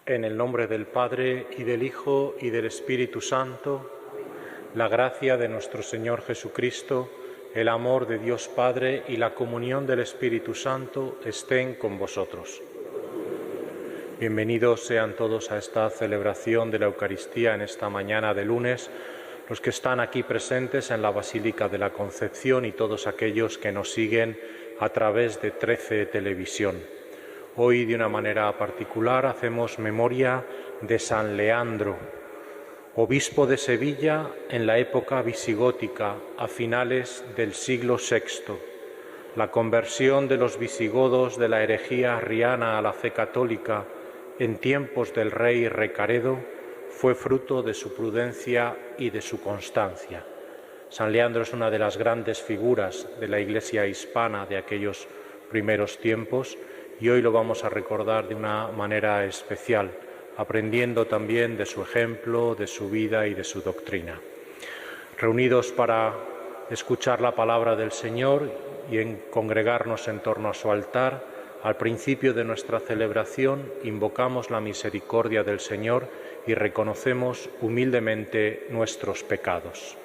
En el nombre del Padre, y del Hijo, y del Espíritu Santo, la gracia de nuestro Señor Jesucristo, el amor de Dios Padre y la comunión del Espíritu Santo estén con vosotros. Bienvenidos sean todos a esta celebración de la Eucaristía en esta mañana de lunes, los que están aquí presentes en la Basílica de la Concepción y todos aquellos que nos siguen a través de 13 Televisión. Hoy, de una manera particular, hacemos memoria de San Leandro, obispo de Sevilla en la época visigótica, a finales del siglo VI. La conversión de los visigodos de la herejía arriana a la fe católica en tiempos del rey Recaredo fue fruto de su prudencia y de su constancia. San Leandro es una de las grandes figuras de la Iglesia hispana de aquellos primeros tiempos, y hoy lo vamos a recordar de una manera especial, aprendiendo también de su ejemplo, de su vida y de su doctrina. Reunidos para escuchar la palabra del Señor y en congregarnos en torno a su altar, al principio de nuestra celebración invocamos la misericordia del Señor y reconocemos humildemente nuestros pecados.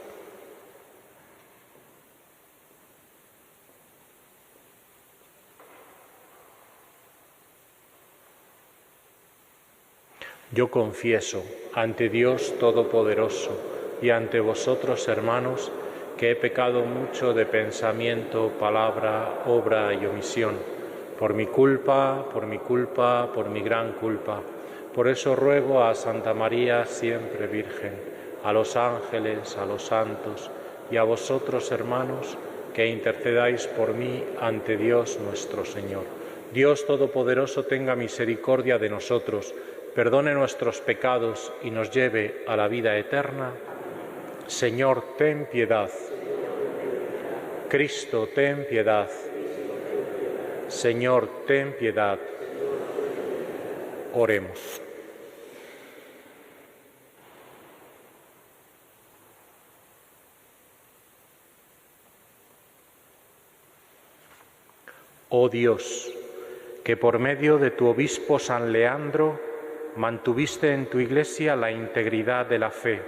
Yo confieso ante Dios Todopoderoso y ante vosotros, hermanos, que he pecado mucho de pensamiento, palabra, obra y omisión, por mi culpa, por mi gran culpa. Por eso ruego a Santa María, siempre Virgen, a los ángeles, a los santos y a vosotros, hermanos, que intercedáis por mí ante Dios nuestro Señor. Dios Todopoderoso tenga misericordia de nosotros, perdone nuestros pecados y nos lleve a la vida eterna. Señor, ten piedad. Cristo, ten piedad. Señor, ten piedad. Oremos. Oh Dios, que por medio de tu obispo San Leandro mantuviste en tu Iglesia la integridad de la fe,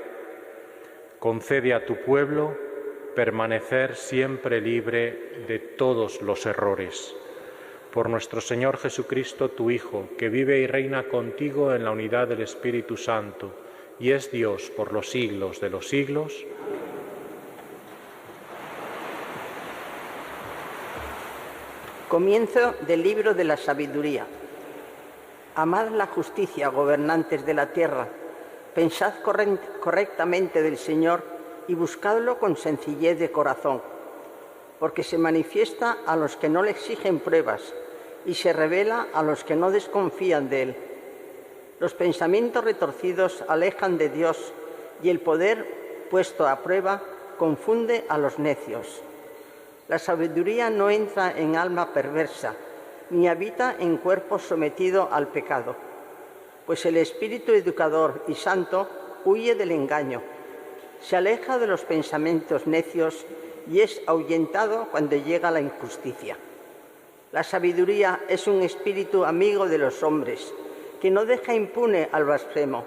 concede a tu pueblo permanecer siempre libre de todos los errores. Por nuestro Señor Jesucristo, tu Hijo, que vive y reina contigo en la unidad del Espíritu Santo, y es Dios por los siglos de los siglos. Comienzo del libro de la sabiduría. Amad la justicia, gobernantes de la tierra, pensad correctamente del Señor y buscadlo con sencillez de corazón, porque se manifiesta a los que no le exigen pruebas y se revela a los que no desconfían de él. Los pensamientos retorcidos alejan de Dios y el poder puesto a prueba confunde a los necios. La sabiduría no entra en alma perversa, ni habita en cuerpo sometido al pecado, pues el espíritu educador y santo huye del engaño, se aleja de los pensamientos necios y es ahuyentado cuando llega la injusticia. La sabiduría es un espíritu amigo de los hombres, que no deja impune al blasfemo,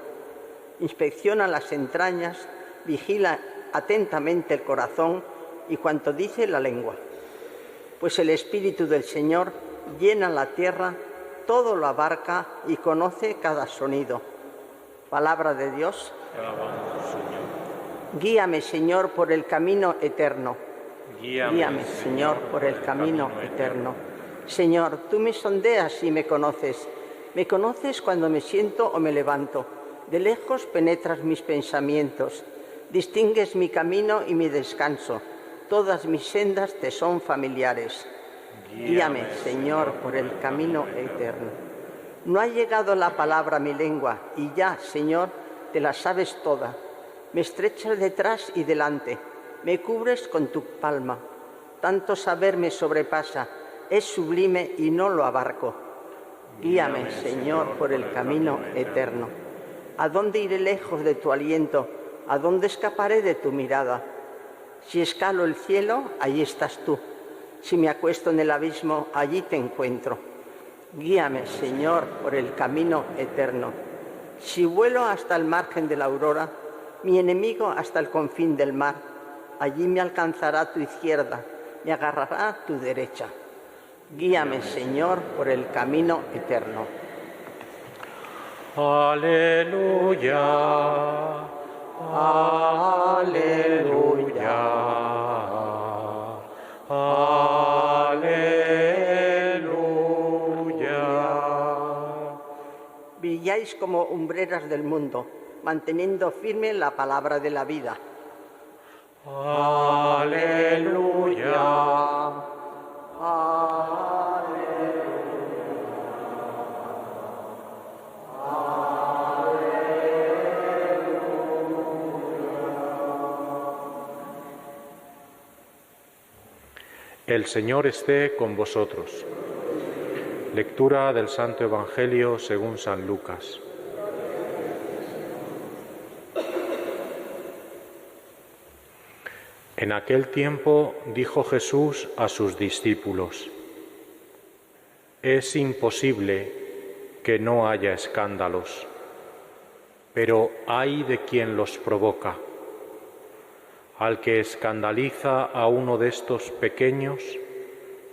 inspecciona las entrañas, vigila atentamente el corazón y cuanto dice la lengua. Pues el Espíritu del Señor llena la tierra, todo lo abarca y conoce cada sonido. Palabra de Dios. Te alabamos, Señor. Guíame, Señor, por el camino eterno. Guíame, Señor, por el camino eterno. Señor, tú me sondeas y me conoces. Me conoces cuando me siento o me levanto. De lejos penetras mis pensamientos. Distingues mi camino y mi descanso. Todas mis sendas te son familiares. Guíame, Señor, por el camino eterno. No ha llegado la palabra a mi lengua, y ya, Señor, te la sabes toda. Me estrechas detrás y delante, me cubres con tu palma. Tanto saber me sobrepasa, es sublime y no lo abarco. Guíame, Señor, por el camino eterno. ¿A dónde iré lejos de tu aliento? ¿A dónde escaparé de tu mirada? Si escalo el cielo, allí estás tú. Si me acuesto en el abismo, allí te encuentro. Guíame, Señor, por el camino eterno. Si vuelo hasta el margen de la aurora, mi enemigo hasta el confín del mar, allí me alcanzará tu izquierda, me agarrará tu derecha. Guíame, Señor, por el camino eterno. Aleluya, aleluya, aleluya. Brilláis como umbreras del mundo, manteniendo firme la palabra de la vida. Aleluya. El Señor esté con vosotros. Lectura del Santo Evangelio según San Lucas. En aquel tiempo dijo Jesús a sus discípulos: es imposible que no haya escándalos, pero ay de quien los provoca. Al que escandaliza a uno de estos pequeños,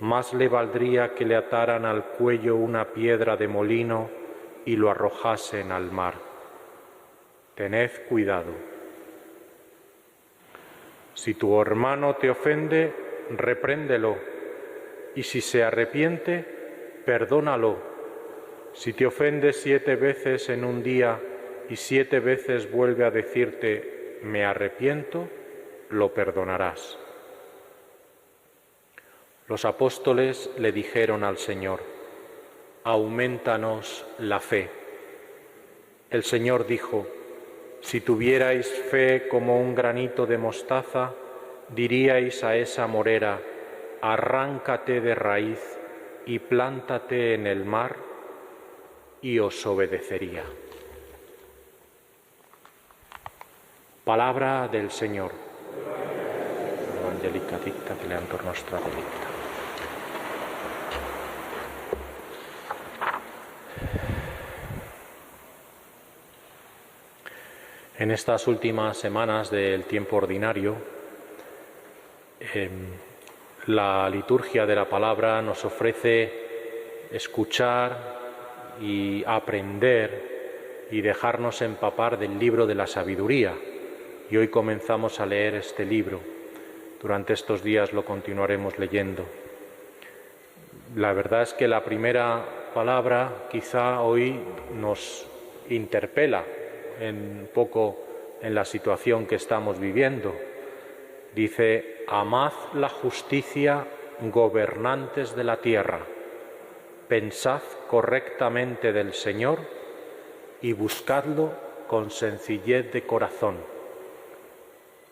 más le valdría que le ataran al cuello una piedra de molino y lo arrojasen al mar. Tened cuidado. Si tu hermano te ofende, repréndelo, y si se arrepiente, perdónalo. Si te ofende 7 veces en un día y 7 veces vuelve a decirte, me arrepiento, lo perdonarás. Los apóstoles le dijeron al Señor: aumentanos la fe. El Señor dijo: si tuvierais fe como un granito de mostaza, diríais a esa morera: arráncate de raíz y plántate en el mar, y os obedecería. Palabra del Señor. Evangelica dicta pleantur nostra delicta. En estas últimas semanas del tiempo ordinario, la liturgia de la palabra nos ofrece escuchar y aprender y dejarnos empapar del libro de la sabiduría. Y hoy comenzamos a leer este libro. Durante estos días lo continuaremos leyendo. La verdad es que la primera palabra quizá hoy nos interpela un poco en la situación que estamos viviendo. Dice: amad la justicia, gobernantes de la tierra, pensad correctamente del Señor y buscadlo con sencillez de corazón.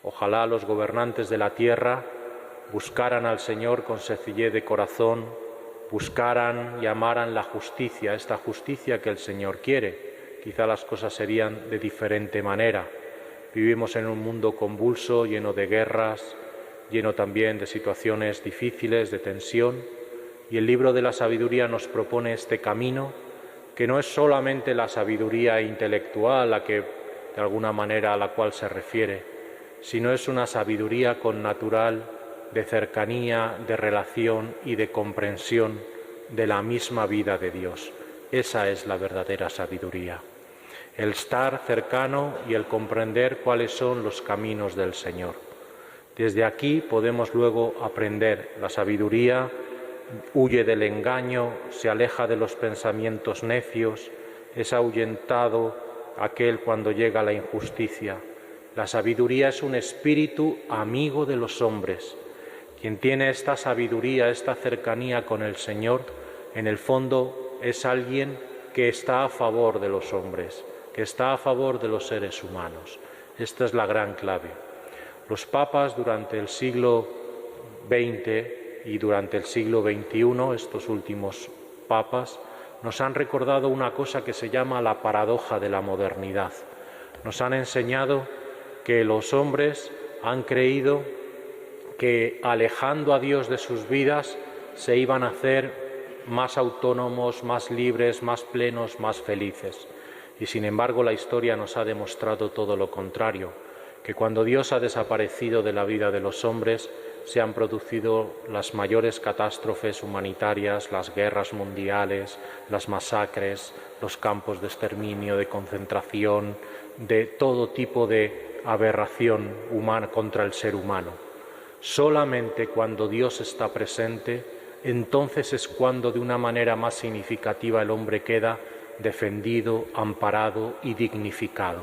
Ojalá los gobernantes de la tierra buscaran al Señor con sencillez de corazón, buscaran y amaran la justicia, esta justicia que el Señor quiere. Quizá las cosas serían de diferente manera. Vivimos en un mundo convulso, lleno de guerras, lleno también de situaciones difíciles, de tensión, y el libro de la sabiduría nos propone este camino, que no es solamente la sabiduría intelectual a que de alguna manera a la cual se refiere, sino es una sabiduría connatural de cercanía, de relación y de comprensión de la misma vida de Dios. Esa es la verdadera sabiduría. El estar cercano y el comprender cuáles son los caminos del Señor. Desde aquí podemos luego aprender. La sabiduría huye del engaño, se aleja de los pensamientos necios, es ahuyentado aquel cuando llega la injusticia. La sabiduría es un espíritu amigo de los hombres. Quien tiene esta sabiduría, esta cercanía con el Señor, en el fondo es alguien que está a favor de los hombres, que está a favor de los seres humanos. Esta es la gran clave. Los papas durante el siglo XX y durante el siglo XXI, estos últimos papas, nos han recordado una cosa que se llama la paradoja de la modernidad. Nos han enseñado que los hombres han creído que alejando a Dios de sus vidas se iban a hacer más autónomos, más libres, más plenos, más felices. Y sin embargo la historia nos ha demostrado todo lo contrario, que cuando Dios ha desaparecido de la vida de los hombres, se han producido las mayores catástrofes humanitarias, las guerras mundiales, las masacres, los campos de exterminio, de concentración, de todo tipo de aberración humana contra el ser humano. Solamente cuando Dios está presente, entonces es cuando de una manera más significativa el hombre queda defendido, amparado y dignificado.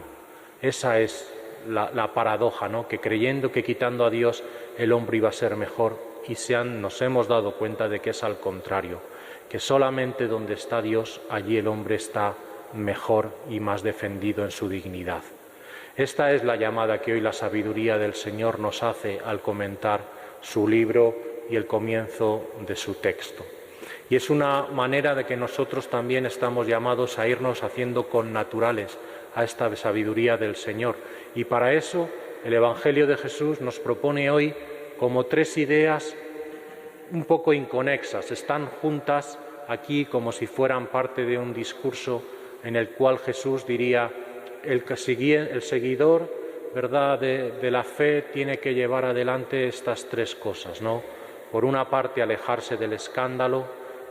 Esa es la paradoja, ¿no? Que creyendo que quitando a Dios el hombre iba a ser mejor, y nos hemos dado cuenta de que es al contrario, que solamente donde está Dios, allí el hombre está mejor y más defendido en su dignidad. Esta es la llamada que hoy la sabiduría del Señor nos hace al comentar su libro y el comienzo de su texto. Y es una manera de que nosotros también estamos llamados a irnos haciendo connaturales a esta sabiduría del Señor. Y para eso el Evangelio de Jesús nos propone hoy como tres ideas un poco inconexas. Están juntas aquí como si fueran parte de un discurso en el cual Jesús diría: el seguidor, ¿verdad?, de la fe tiene que llevar adelante estas tres cosas, ¿no? Por una parte, alejarse del escándalo;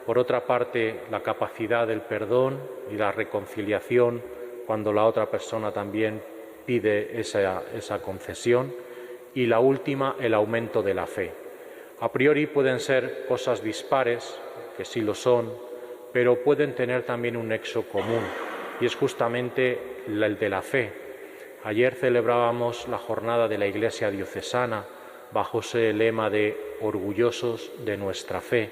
por otra parte, la capacidad del perdón y la reconciliación cuando la otra persona también pide esa concesión; y la última, el aumento de la fe. A priori pueden ser cosas dispares, que sí lo son, pero pueden tener también un nexo común, y es justamente el de la fe. Ayer celebrábamos la jornada de la Iglesia diocesana bajo ese lema de orgullosos de nuestra fe.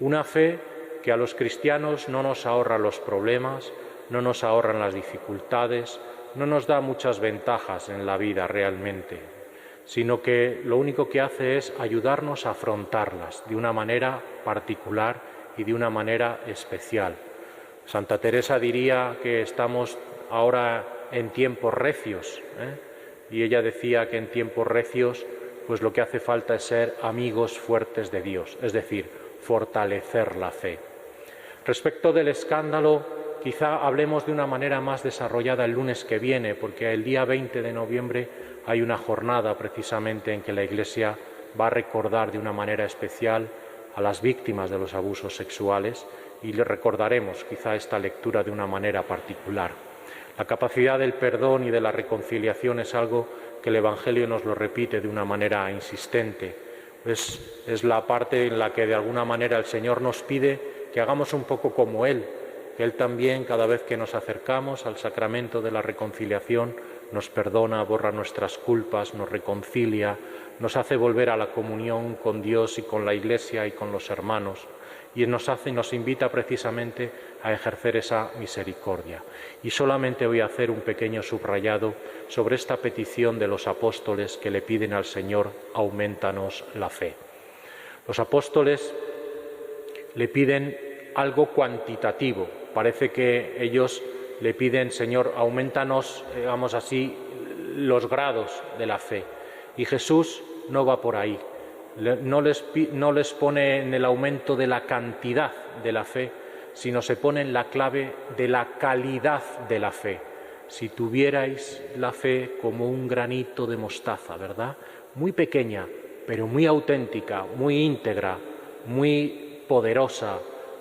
Una fe que a los cristianos no nos ahorra los problemas, no nos ahorran las dificultades, no nos da muchas ventajas en la vida realmente, sino que lo único que hace es ayudarnos a afrontarlas de una manera particular y de una manera especial. Santa Teresa diría que estamos ahora en tiempos recios, y ella decía que en tiempos recios pues lo que hace falta es ser amigos fuertes de Dios, es decir, fortalecer la fe. Respecto del escándalo, quizá hablemos de una manera más desarrollada el lunes que viene, porque el día 20 de noviembre hay una jornada precisamente en que la Iglesia va a recordar de una manera especial a las víctimas de los abusos sexuales, y le recordaremos quizá esta lectura de una manera particular. La capacidad del perdón y de la reconciliación es algo que el Evangelio nos lo repite de una manera insistente. Es la parte en la que de alguna manera el Señor nos pide que hagamos un poco como Él, que Él también, cada vez que nos acercamos al sacramento de la reconciliación, nos perdona, borra nuestras culpas, nos reconcilia, nos hace volver a la comunión con Dios y con la Iglesia y con los hermanos, y nos invita precisamente a ejercer esa misericordia. Y solamente voy a hacer un pequeño subrayado sobre esta petición de los apóstoles que le piden al Señor: aumentanos la fe. Los apóstoles le piden algo cuantitativo. Parece que ellos le piden: Señor, aumentanos, digamos así, los grados de la fe. Y Jesús no va por ahí. No les pone en el aumento de la cantidad de la fe, sino se pone en la clave de la calidad de la fe. Si tuvierais la fe como un granito de mostaza, ¿verdad? Muy pequeña, pero muy auténtica, muy íntegra, muy poderosa,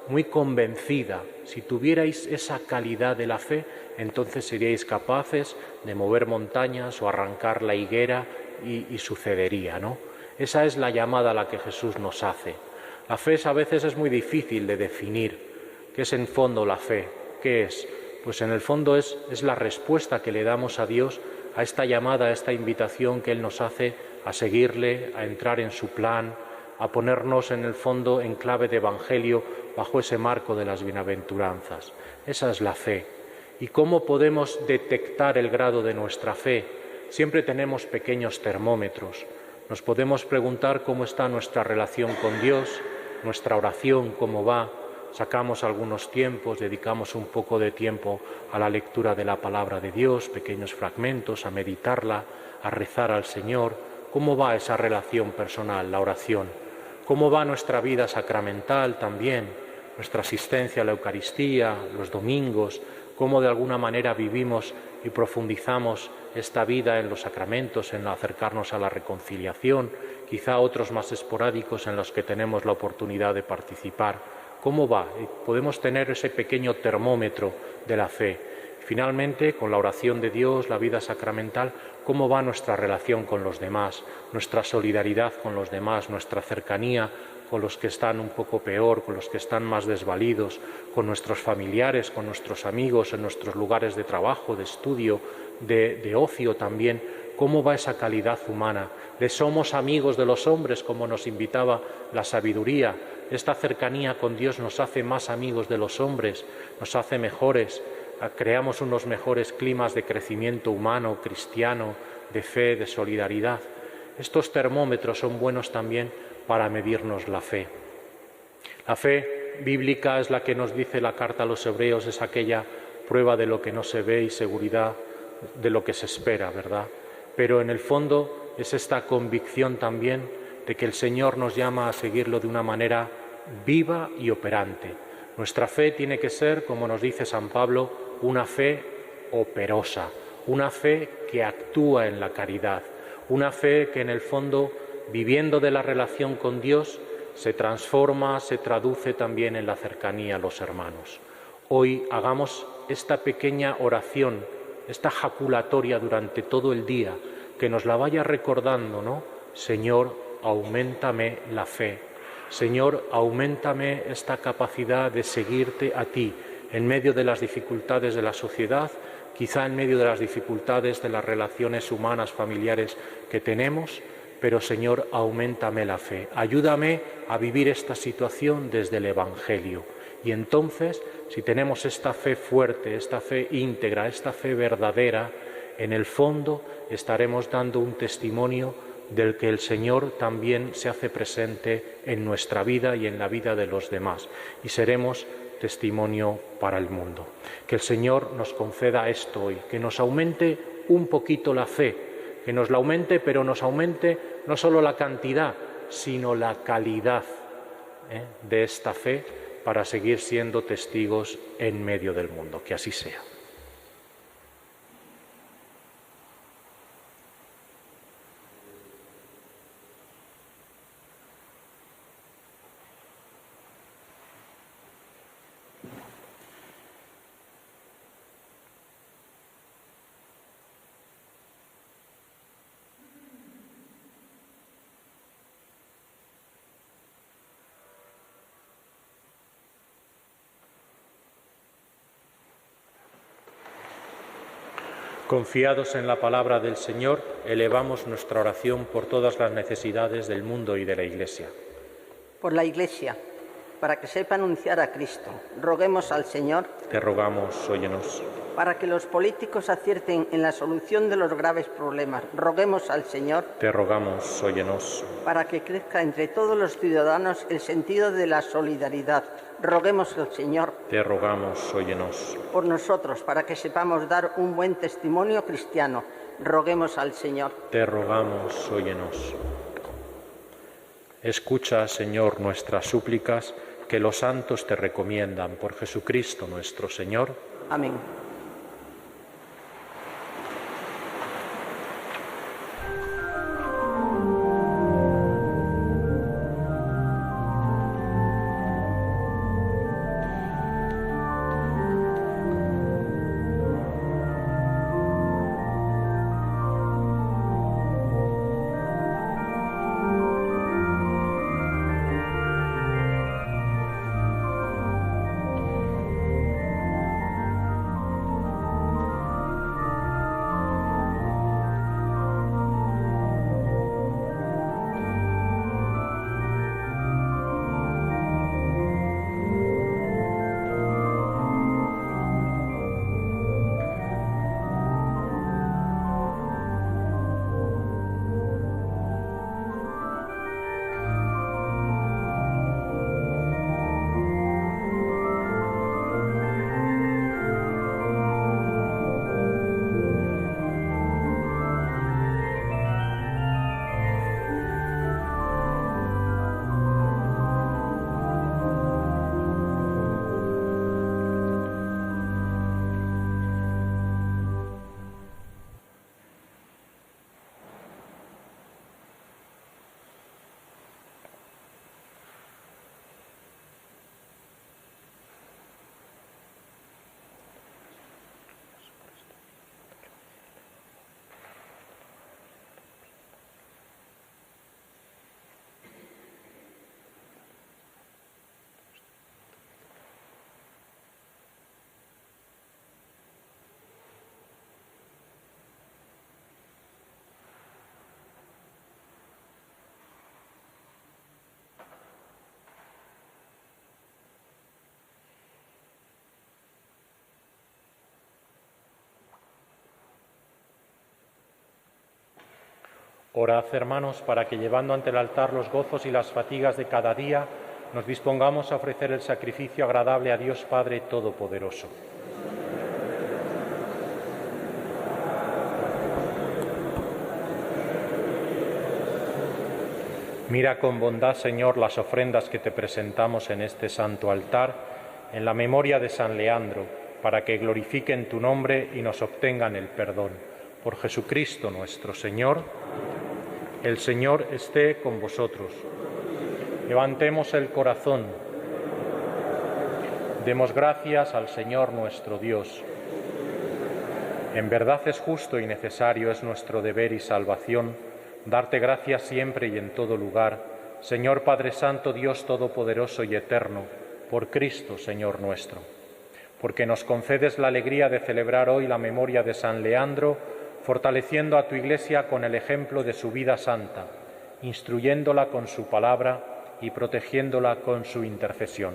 muy convencida. Si tuvierais esa calidad de la fe, entonces seríais capaces de mover montañas o arrancar la higuera y sucedería, ¿no? Esa es la llamada a la que Jesús nos hace. La fe a veces es muy difícil de definir. ¿Qué es en fondo la fe? ¿Qué es? Pues en el fondo es la respuesta que le damos a Dios a esta llamada, a esta invitación que Él nos hace a seguirle, a entrar en su plan, a ponernos en el fondo en clave de evangelio bajo ese marco de las bienaventuranzas. Esa es la fe. ¿Y cómo podemos detectar el grado de nuestra fe? Siempre tenemos pequeños termómetros. Nos podemos preguntar cómo está nuestra relación con Dios, nuestra oración, cómo va. Sacamos algunos tiempos, dedicamos un poco de tiempo a la lectura de la palabra de Dios, pequeños fragmentos, a meditarla, a rezar al Señor. ¿Cómo va esa relación personal, la oración? ¿Cómo va nuestra vida sacramental también? Nuestra asistencia a la Eucaristía, los domingos, cómo de alguna manera vivimos y profundizamos esta vida en los sacramentos, en acercarnos a la reconciliación, quizá otros más esporádicos en los que tenemos la oportunidad de participar. ¿Cómo va? Podemos tener ese pequeño termómetro de la fe. Finalmente, con la oración de Dios, la vida sacramental, ¿cómo va nuestra relación con los demás, nuestra solidaridad con los demás, nuestra cercanía con los que están un poco peor, con los que están más desvalidos, con nuestros familiares, con nuestros amigos, en nuestros lugares de trabajo, de estudio, de ocio también? ¿Cómo va esa calidad humana? ¿Le somos amigos de los hombres, como nos invitaba la sabiduría? Esta cercanía con Dios nos hace más amigos de los hombres, nos hace mejores, creamos unos mejores climas de crecimiento humano, cristiano, de fe, de solidaridad. Estos termómetros son buenos también para medirnos la fe. La fe bíblica es la que nos dice la carta a los Hebreos, es aquella prueba de lo que no se ve y seguridad de lo que se espera, ¿verdad? Pero en el fondo es esta convicción también de que el Señor nos llama a seguirlo de una manera viva y operante. Nuestra fe tiene que ser, como nos dice San Pablo, una fe operosa, una fe que actúa en la caridad, una fe que en el fondo, viviendo de la relación con Dios, se transforma, se traduce también en la cercanía a los hermanos. Hoy hagamos esta pequeña oración, esta jaculatoria durante todo el día, que nos la vaya recordando, ¿no? Señor, auméntame la fe. Señor, auméntame esta capacidad de seguirte a ti en medio de las dificultades de la sociedad, quizá en medio de las dificultades de las relaciones humanas, familiares que tenemos, pero Señor, auméntame la fe. Ayúdame a vivir esta situación desde el Evangelio. Y entonces, si tenemos esta fe fuerte, esta fe íntegra, esta fe verdadera, en el fondo estaremos dando un testimonio del que el Señor también se hace presente en nuestra vida y en la vida de los demás, y seremos testimonio para el mundo. Que el Señor nos conceda esto hoy, que nos aumente un poquito la fe, que nos la aumente, pero nos aumente no solo la cantidad, sino la calidad de esta fe para seguir siendo testigos en medio del mundo. Que así sea. Confiados en la palabra del Señor, elevamos nuestra oración por todas las necesidades del mundo y de la Iglesia. Por la Iglesia, para que sepa anunciar a Cristo, roguemos al Señor. Te rogamos, óyenos. Para que los políticos acierten en la solución de los graves problemas, roguemos al Señor. Te rogamos, óyenos. Para que crezca entre todos los ciudadanos el sentido de la solidaridad, roguemos al Señor. Te rogamos, óyenos. Por nosotros, para que sepamos dar un buen testimonio cristiano, roguemos al Señor. Te rogamos, óyenos. Escucha, Señor, nuestras súplicas, que los santos te recomiendan por Jesucristo nuestro Señor. Amén. Orad, hermanos, para que llevando ante el altar los gozos y las fatigas de cada día, nos dispongamos a ofrecer el sacrificio agradable a Dios Padre Todopoderoso. Mira con bondad, Señor, las ofrendas que te presentamos en este santo altar, en la memoria de San Leandro, para que glorifiquen tu nombre y nos obtengan el perdón. Por Jesucristo nuestro Señor. El Señor esté con vosotros. Levantemos el corazón. Demos gracias al Señor nuestro Dios. En verdad es justo y necesario, es nuestro deber y salvación, darte gracias siempre y en todo lugar, Señor Padre Santo, Dios Todopoderoso y Eterno, por Cristo, Señor nuestro. Porque nos concedes la alegría de celebrar hoy la memoria de San Leandro, fortaleciendo a tu Iglesia con el ejemplo de su vida santa, instruyéndola con su palabra y protegiéndola con su intercesión.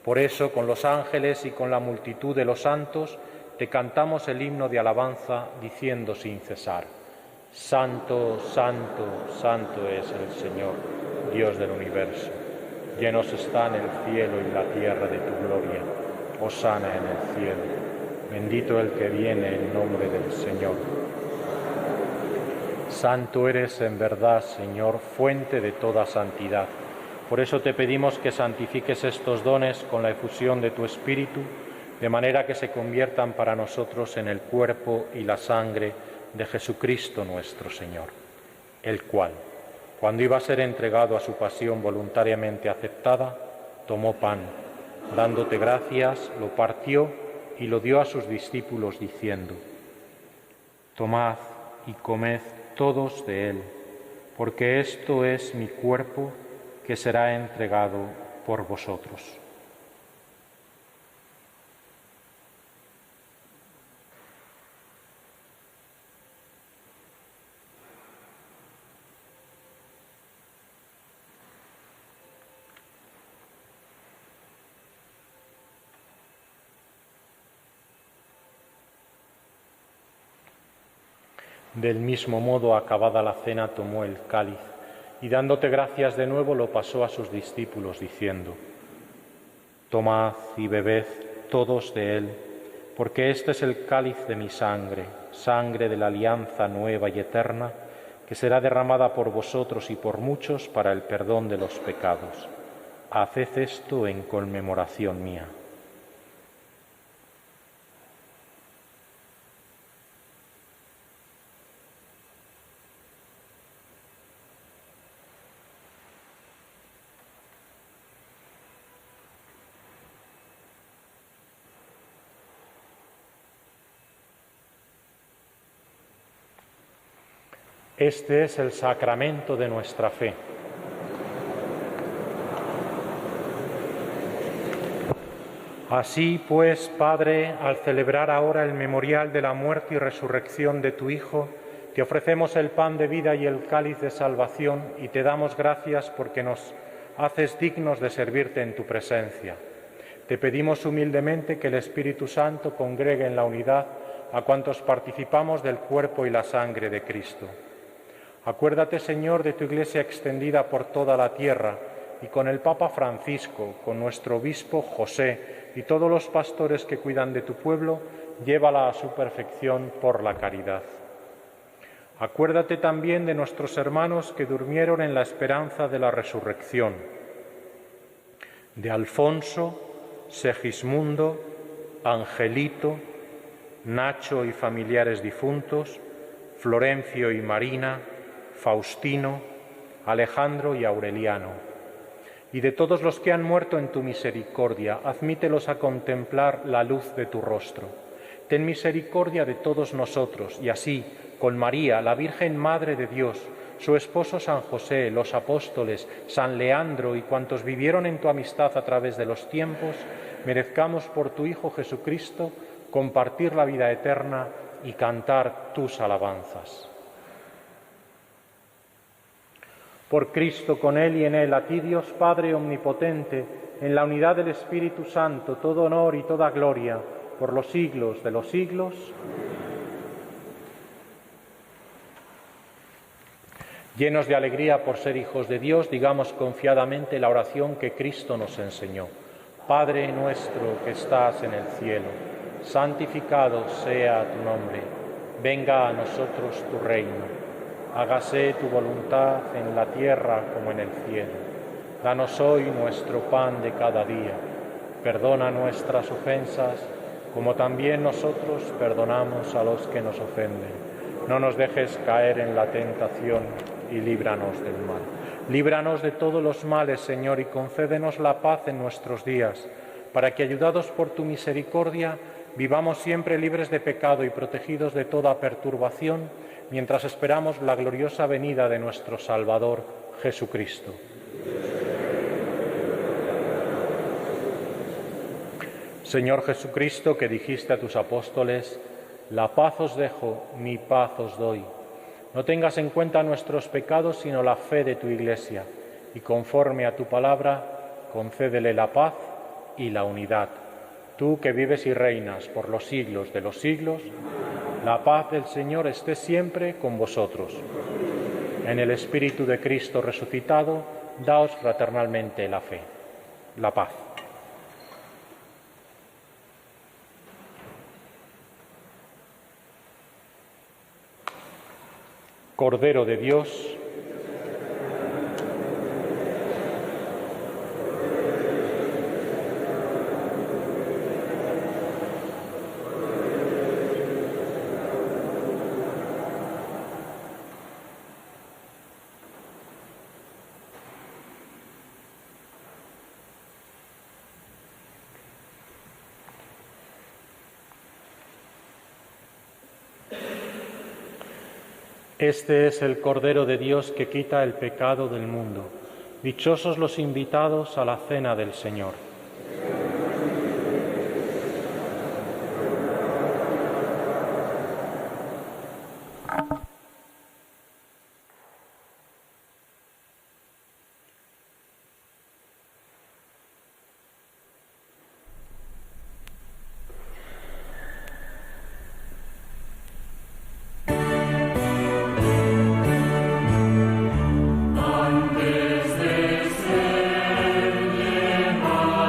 Por eso, con los ángeles y con la multitud de los santos, te cantamos el himno de alabanza, diciendo sin cesar: Santo, santo, santo es el Señor, Dios del universo. Llenos están el cielo y la tierra de tu gloria. Hosana en el cielo. Bendito el que viene en nombre del Señor. Santo eres en verdad, Señor, fuente de toda santidad. Por eso te pedimos que santifiques estos dones con la efusión de tu Espíritu, de manera que se conviertan para nosotros en el cuerpo y la sangre de Jesucristo nuestro Señor, el cual, cuando iba a ser entregado a su pasión voluntariamente aceptada, tomó pan, dándote gracias, lo partió y lo dio a sus discípulos diciendo: Tomad y comed todos de él, porque esto es mi cuerpo que será entregado por vosotros. Del mismo modo, acabada la cena, tomó el cáliz y dándote gracias de nuevo lo pasó a sus discípulos diciendo: Tomad y bebed todos de él, porque este es el cáliz de mi sangre, sangre de la alianza nueva y eterna, que será derramada por vosotros y por muchos para el perdón de los pecados. Haced esto en conmemoración mía. Este es el sacramento de nuestra fe. Así pues, Padre, al celebrar ahora el memorial de la muerte y resurrección de tu Hijo, te ofrecemos el pan de vida y el cáliz de salvación y te damos gracias porque nos haces dignos de servirte en tu presencia. Te pedimos humildemente que el Espíritu Santo congregue en la unidad a cuantos participamos del cuerpo y la sangre de Cristo. Acuérdate, Señor, de tu Iglesia extendida por toda la tierra y con el Papa Francisco, con nuestro obispo José y todos los pastores que cuidan de tu pueblo, llévala a su perfección por la caridad. Acuérdate también de nuestros hermanos que durmieron en la esperanza de la resurrección, de Alfonso, Segismundo, Angelito, Nacho y familiares difuntos, Florencio y Marina, Faustino, Alejandro y Aureliano, y de todos los que han muerto en tu misericordia, admítelos a contemplar la luz de tu rostro. Ten misericordia de todos nosotros, y así, con María, la Virgen Madre de Dios, su esposo San José, los apóstoles, San Leandro y cuantos vivieron en tu amistad a través de los tiempos, merezcamos por tu Hijo Jesucristo compartir la vida eterna y cantar tus alabanzas. Por Cristo, con Él y en Él, a ti, Dios Padre omnipotente, en la unidad del Espíritu Santo, todo honor y toda gloria, por los siglos de los siglos. Llenos de alegría por ser hijos de Dios, digamos confiadamente la oración que Cristo nos enseñó. Padre nuestro que estás en el cielo, santificado sea tu nombre. Venga a nosotros tu reino. Hágase tu voluntad en la tierra como en el cielo. Danos hoy nuestro pan de cada día. Perdona nuestras ofensas, como también nosotros perdonamos a los que nos ofenden. No nos dejes caer en la tentación y líbranos del mal. Líbranos de todos los males, Señor, y concédenos la paz en nuestros días, para que, ayudados por tu misericordia, vivamos siempre libres de pecado y protegidos de toda perturbación, mientras esperamos la gloriosa venida de nuestro Salvador, Jesucristo. Señor Jesucristo, que dijiste a tus apóstoles: la paz os dejo, mi paz os doy. No tengas en cuenta nuestros pecados, sino la fe de tu Iglesia, y conforme a tu palabra, concédele la paz y la unidad. Tú que vives y reinas por los siglos de los siglos, la paz del Señor esté siempre con vosotros. En el Espíritu de Cristo resucitado, daos fraternalmente la fe, la paz. Cordero de Dios, este es el Cordero de Dios que quita el pecado del mundo. Dichosos los invitados a la cena del Señor. Antes de ser llamado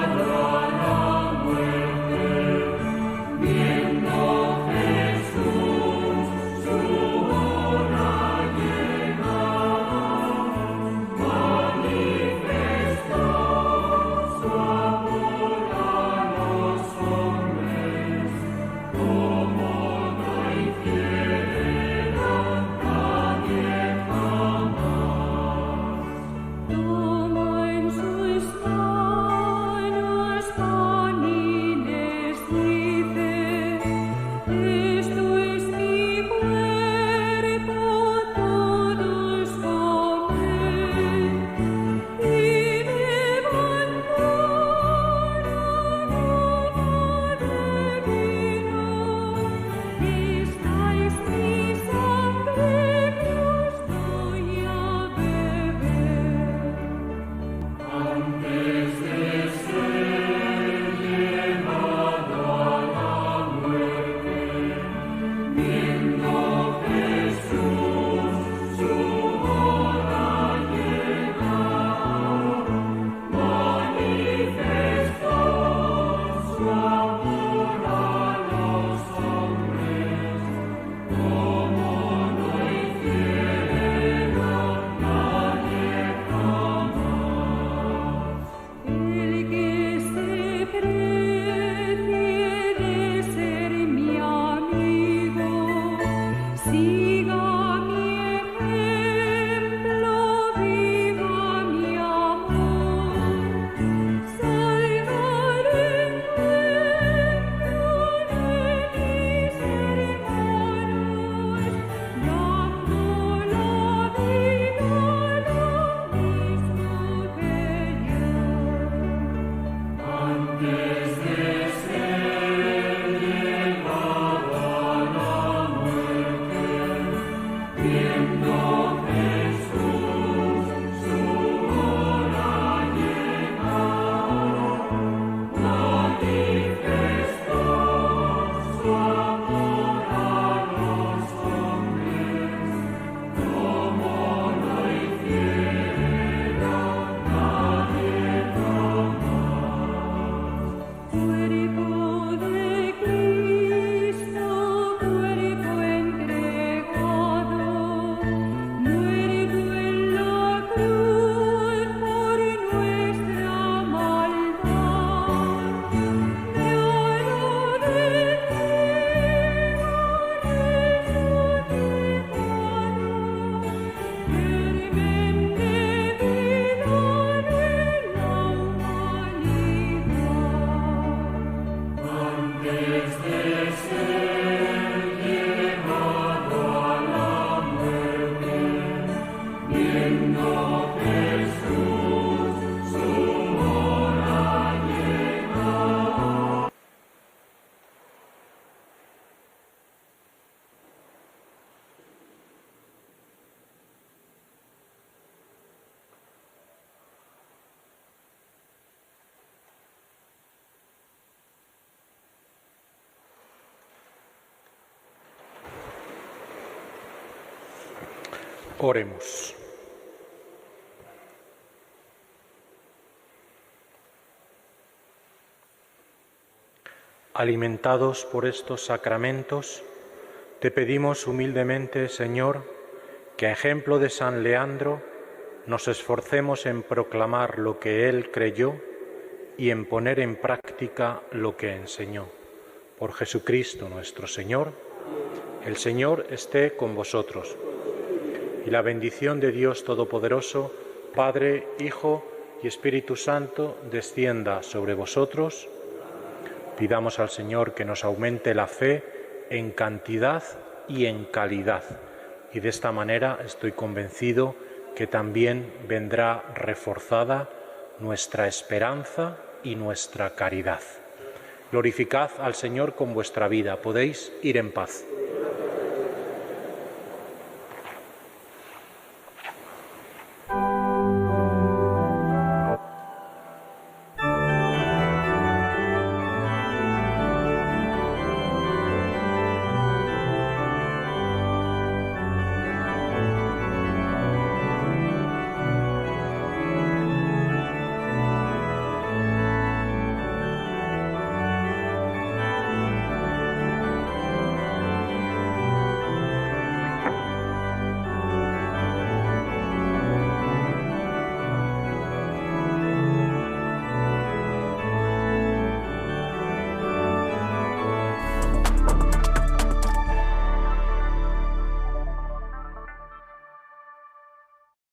Oremos. Alimentados por estos sacramentos, te pedimos humildemente, Señor, que a ejemplo de San Leandro nos esforcemos en proclamar lo que él creyó y en poner en práctica lo que enseñó. Por Jesucristo nuestro Señor. El Señor esté con vosotros. Y la bendición de Dios Todopoderoso, Padre, Hijo y Espíritu Santo, descienda sobre vosotros. Pidamos al Señor que nos aumente la fe en cantidad y en calidad. Y de esta manera estoy convencido que también vendrá reforzada nuestra esperanza y nuestra caridad. Glorificad al Señor con vuestra vida. Podéis ir en paz.